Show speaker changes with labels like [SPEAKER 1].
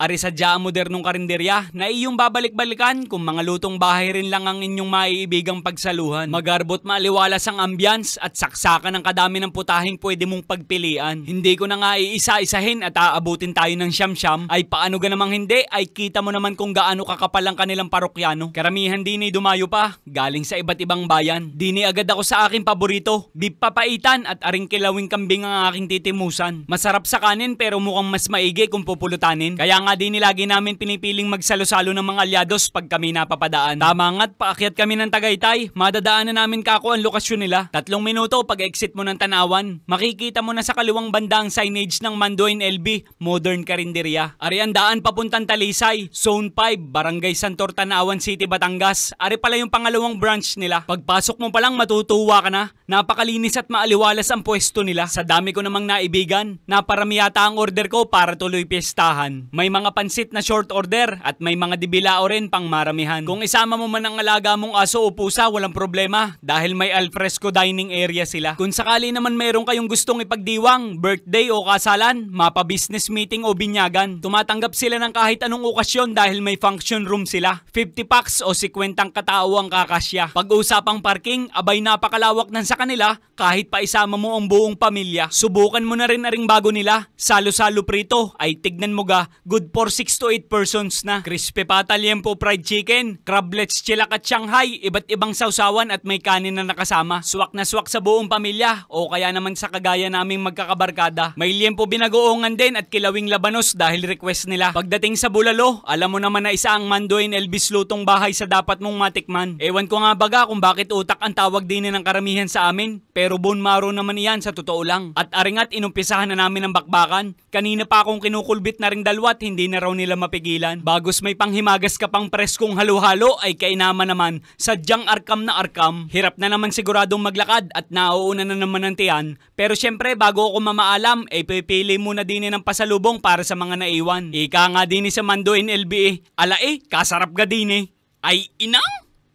[SPEAKER 1] ari sadya modernong karinderya na iyong babalik-balikan kung mga lutong bahay rin lang ang inyong maiibigang pagsaluhan. Magarbot maaliwalas ang ambience at saksakan ng kadami ng putahing pwede mong pagpilian. Hindi ko na nga iisa-isahin at aabutin tayo ng siyam-siyam, ay paano ga namang hindi, ay kita mo naman kung gaano kakapal ang kanilang parokyano. Karamihan din ay dumayo pa, galing sa iba't ibang bayan. Dini agad ako sa aking paborito, beef papaitan at aring kilawing kambing ang aking titimusan. Masarap sa kanin pero mukhang mas maigi kung pupulutanin. Kaya nga din lagi namin pinipiling magsalo-salo ng mga alyados pag kami napapadaan. Tama nga't paakyat kami ng Tagaytay, madadaanan namin kako ang lokasyon nila. 3 minuto pag exit mo ng Tanawan, makikita mo na sa kaliwang banda ang signage ng Mandoin LB, Modern Karinderya. Ari ang daan papuntang Talisay, Zone 5, Barangay Santor, Tanawan City, Batangas. Ari pala yung pangalawang branch nila. Pagpasok mo palang matutuwa ka na. Napakalinis at maaliwalas ang pwesto nila. Sa dami ko namang naibigan, naparami yata ang order ko para tuloy piyestahan. May mga pansit na short order at may mga dibilao rin pang maramihan. Kung isama mo man ang alaga mong aso o pusa, walang problema dahil may alfresco dining area sila. Kung sakali naman meron kayong gustong ipagdiwang, birthday o kasalan, mapa-business meeting o binyagan, tumatanggap sila ng kahit anong okasyon dahil may function room sila. 50 packs o 50 katao ang kakasya. Pag-usapang parking, abay napakalawak ng sa kanila kahit pa isama mo ang buong pamilya. Subukan mo na rin aring bago nila. Salo-salo prito ay tignan mo ga, good for 6 to 8 persons na. Crispy pata liempo fried chicken, crablets chilak at Shanghai, iba't ibang sausawan at may kanin na nakasama. Swak na swak sa buong pamilya o kaya naman sa kagaya naming magkakabarkada. May liempo binagoongan din at kilawing labanos dahil request nila. Pagdating sa bulalo, alam mo naman na isa ang Mandoin Elvis lutong bahay sa dapat mong matikman. Ewan ko nga baga kung bakit utak ang tawag din ng karamihan sa amin, pero bone marrow naman iyan sa totoo lang. At aringat inumpisahan na namin ang bakbakan. Kanina pa akong kinukulbit na ring dalwat, hindi na raw nila mapigilan. Bagos may panghimagas ka pang preskong halo-halo ay kainaman naman sadyang arkam na arkam. Hirap na naman siguradong maglakad at nauuna na naman ng tiyan. Pero syempre bago ako mamaalam, pipili muna din ng pasalubong para sa mga naiwan. Ika nga din sa Mandoin LBA, ala kasarap ga din Ay inang!